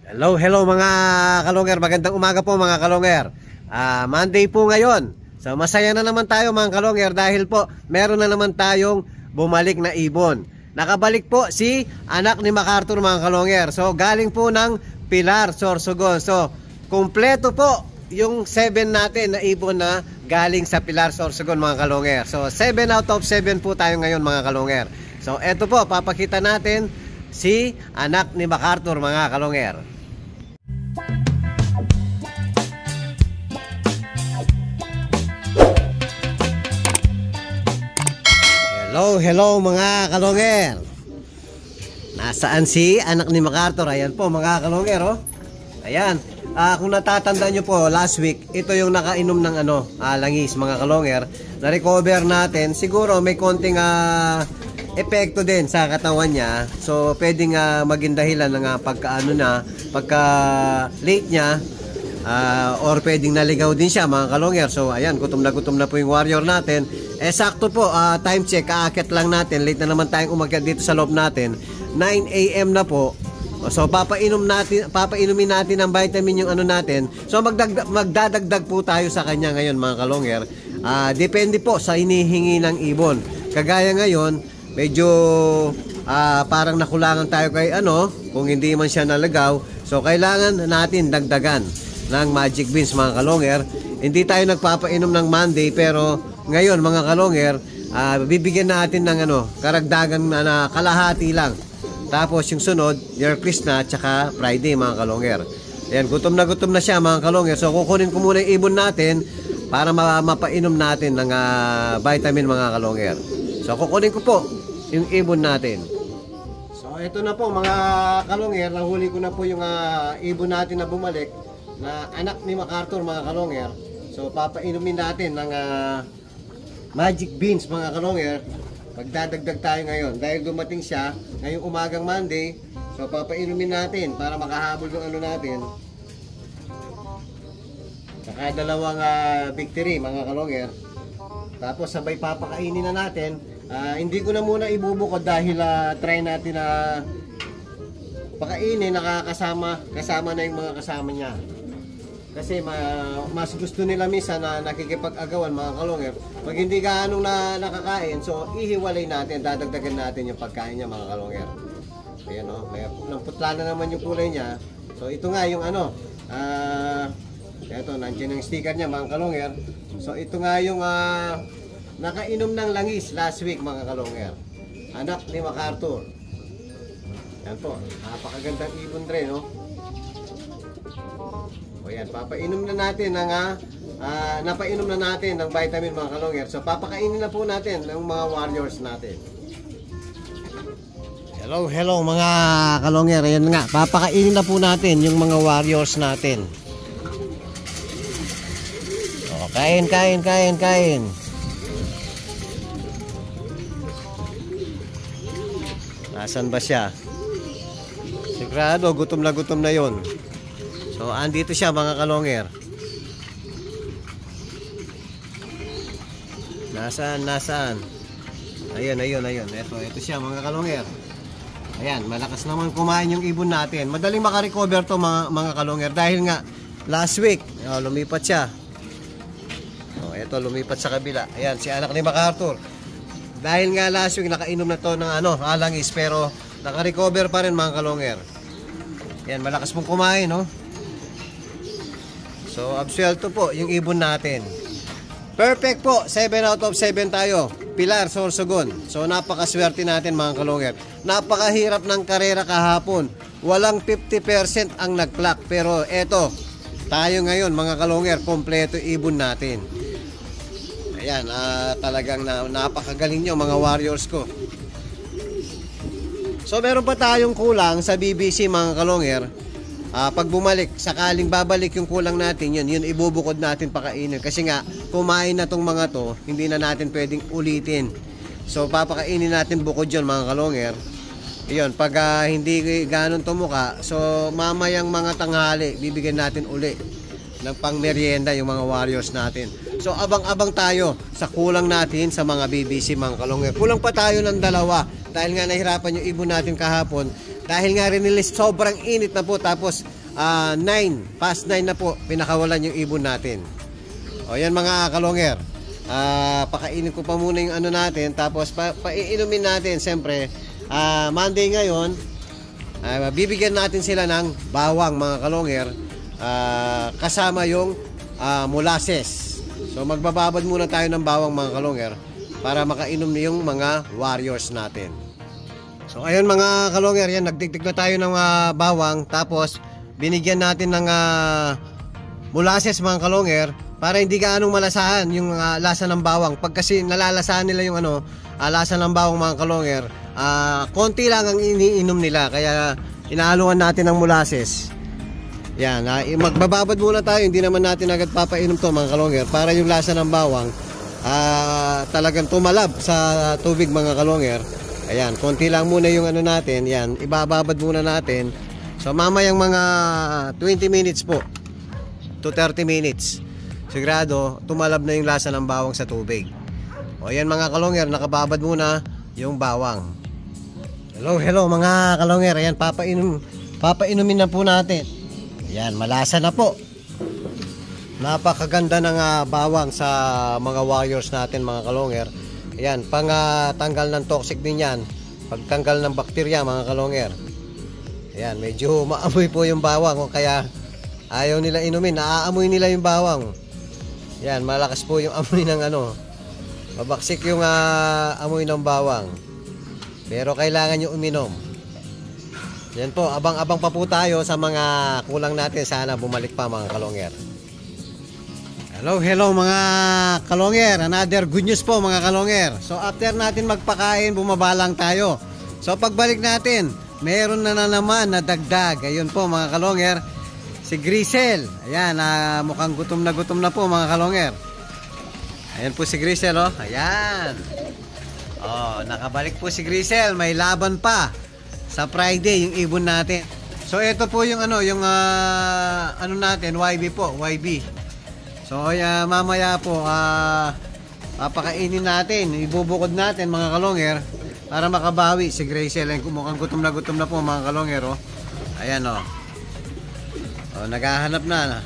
Hello mga kalonger, magandang umaga po mga kalonger. Monday po ngayon. So masaya na naman tayo mga kalonger dahil po meron na naman tayong bumalik na ibon. Nakabalik po si anak ni MacArthur mga kalonger. So galing po ng Pilar, Sorsogon. So kumpleto po yung 7 natin na ibon na galing sa Pilar, Sorsogon mga kalonger. So 7 out of 7 po tayo ngayon mga kalonger. So eto po, papakita natin si anak ni MacArthur mga kalonger. Hello mga kalonger. Nasaan si anak ni MacArthur? Ayan po mga kalonger, oh. Ayan. Kung natatandaan nyo po, last week, ito yung nakainom ng langis mga kalonger. Na-recover natin. Siguro may konting epekto din sa katawan niya. So pwedeng maging dahilan ng pagka late niya. Or pwedeng naligaw din siya mga kalonger. So ayan, gutom na po yung warrior natin. Sakto po, time check, kaakit lang natin. Late na naman tayong umakyat dito sa loob natin. 9 AM na po. So papainumin natin ng vitamin yung natin. So magdadagdag po tayo sa kanya ngayon mga kalonger. Depende po sa hinihingi ng ibon. Kagaya ngayon, medyo parang nakulangan tayo kay kung hindi man siya nalagaw. So kailangan natin dagdagan ng magic beans mga kalonger. Hindi tayo nagpapainom ng Monday, pero ngayon mga kalonger, bibigyan natin ng karagdagan na kalahati lang. Tapos yung sunod, Merkulis na, tsaka Friday mga kalonger. Ayan, gutom na siya mga kalonger. So kukunin ko muna yung ibon natin para mapainom natin ng vitamin mga kalonger. So kukunin ko po yung ibon natin. So ito na po mga kalonger, nahuli ko na po yung ibon natin na bumalik na anak ni MacArthur mga kalonger. So papainumin natin ng magic beans mga kalonger. Magdadagdag tayo ngayon dahil dumating siya ngayong umagang Monday. So papainumin natin para makahabol yung natin. Saka dalawang victory mga kalonger. Tapos sabay papakainin na natin. Hindi ko na muna ibubukod dahil try natin na pakainin kasama na yung mga kasama niya. Kasi mas gusto nila minsan na nakikipag-agawan mga kalonger. Pag hindi gaanong nakakain, so ihiwalay natin, dadagdagan natin yung pagkain niya mga kalonger. Ayan may putla na naman yung kulay niya. So ito nga yung ito, nandiyan yung sticker niya mga kalonger. So ito nga yung nakainom ng langis last week mga kalonger. Anak ni MacArthur. Yan po, napakagandang ibon rin, no? O yan, papainom na natin ng napainom na natin ng vitamin mga kalonger. So papakainin na po natin ng mga warriors natin. Hello mga kalonger. Ayan nga, papakainin na po natin yung mga warriors natin. O, kain. Nasaan ba siya? Sigurado gutom na yon. So andito siya mga kalonger. Nasaan? Ayun. Ito siya mga kalonger. Ayan, malakas naman kumain yung ibon natin. Madaling makarecover to mga kalonger dahil nga last week lumipat siya. Ito lumipat sa kabila. Ayan, si anak ni MacArthur. Dahil nga last week nakainom na to ng halangis, pero nakarecover pa rin mga kalonger. Ayan, malakas mong kumain, no? So, absuelto po yung ibon natin. Perfect po, 7 out of 7 tayo. Pilar, Sorsogon. So, napakaswerte natin mga kalonger. Napakahirap ng karera kahapon. Walang 50% ang nag-clock. Pero eto, tayo ngayon mga kalonger, kompleto ibon natin. Ayan, talagang napakagaling nyo mga warriors ko. So, meron pa tayong kulang sa BBC mga kalonger. Pag bumalik, sakaling babalik yung kulang natin, yun ibubukod natin pakainin. Kasi nga, kumain na tong mga to, hindi na natin pwedeng ulitin. So, papakainin natin bukod yun mga kalonger. Yun, pag hindi ganon tumuka, so mamayang mga tanghali, bibigyan natin uli ng pang merienda yung mga warriors natin. So, abang-abang tayo sa kulang natin sa mga BBC mga kalonger. Kulang pa tayo ng 2 dahil nga nahirapan yung ibon natin kahapon. Dahil nga rin nila sobrang init na po, tapos 9 na po, pinakawalan yung ibon natin. O yan mga kalonger, pakainin ko pa muna yung ano natin, tapos paiinumin natin. Siyempre, Monday ngayon, bibigyan natin sila ng bawang mga kalonger, kasama yung molasses. So magbababad muna tayo ng bawang mga kalonger para makainom yung mga warriors natin. So ayun mga kalonger, yan, nagdikdik na tayo ng bawang, tapos binigyan natin ng molasses mga kalonger para hindi gaanong malasahan yung lasa ng bawang. Pag kasi nalalasahan nila yung lasa ng bawang mga kalonger, konti lang ang iniinom nila, kaya inahaluan natin ng molasses. Yan, magbababad muna tayo, hindi naman natin agad papainom to mga kalonger, para yung lasa ng bawang talagang tumalab sa tubig mga kalonger. Ayan, konti lang muna yung ano natin, yan, ibababad muna natin. So mamayang mga 20 minutes po to 30 minutes, sigurado tumalab na yung lasa ng bawang sa tubig. O yan mga kalonger, nakababad muna yung bawang. Hello mga kalonger, ayan, papainumin na po natin. Ayan, malasa na po. Napakaganda ng bawang sa mga warriors natin mga kalonger. Ayan, pang tanggal ng toxic din yan, pagtanggal ng bakterya mga kalonger. Ayan, medyo maamoy po yung bawang, kaya ayaw nila inumin, naaamoy nila yung bawang. Ayan, malakas po yung amoy ng mabaksik yung amoy ng bawang, pero kailangan nyo uminom. Yan po, abang-abang pa po tayo sa mga kulang natin, sana bumalik pa mga kalonger. Hello mga kalonger, another good news po mga kalonger. So after natin magpakain, bumabalang tayo. So pagbalik natin, meron na naman na dagdag. Ayun po mga kalonger, si Grisel. Ayan, mukhang gutom na po mga kalonger. Ayan po si Grisel, oh. Ayan. Oh, nakabalik po si Grisel. May laban pa sa Friday yung ibon natin. So ito po yung natin, YB po, YB. So mamaya po papakainin natin, ibubukod natin mga kalonger para makabawi si Grisel. Mukhang gutom na po mga kalonger, oh. Ayan, oh. Oh, naghahanap na.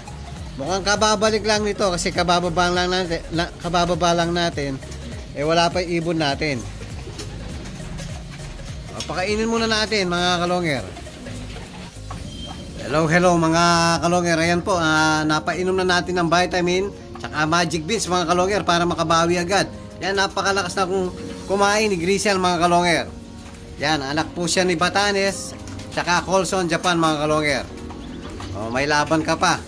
Mukhang kababalik lang nito kasi kabababa lang natin. Wala pa yung ibon natin. Pakainin muna natin mga kalonger. Hello mga kalonger. Ayan po, napainom na natin ng vitamin tsaka magic beans mga kalonger para makabawi agad. Yan, napakalakas na kung kumain ni Grisel mga kalonger. Yan, anak po siya ni Batanes tsaka Colson, Japan mga kalonger. Oh, may laban ka pa.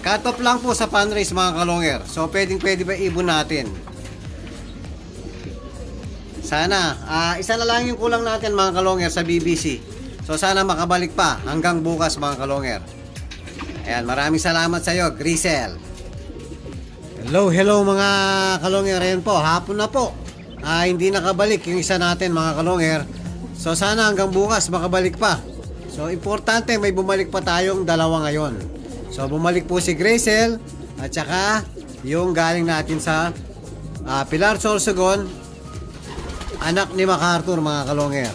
Cut off lang po sa fundraise mga kalonger. So pwede ba ibon natin? Sana isa na lang yung kulang natin mga kalonger sa BBC. So sana makabalik pa hanggang bukas mga kalonger. Ayan, maraming salamat sa iyo Grisel. Hello mga kalonger. Ayan po, hapon na po. Hindi nakabalik yung isa natin mga kalonger. So sana hanggang bukas makabalik pa. So importante may bumalik pa tayong dalawa ngayon. So bumalik po si Grisel at saka yung galing natin sa Pilar Sorsogon, anak ni MacArthur mga kalonger.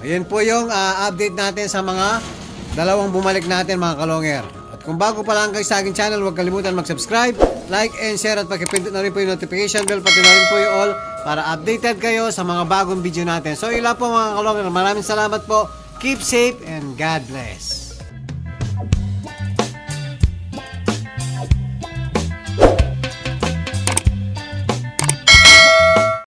Ayan po yung update natin sa mga dalawang bumalik natin mga kalonger. At kung bago pa lang kayo sa aking channel, huwag kalimutan mag-subscribe, like and share, at pakipindot na rin po yung notification bell, pati na rin po yung all para updated kayo sa mga bagong video natin. So ila po mga kalonger, maraming salamat po. Keep safe and God bless.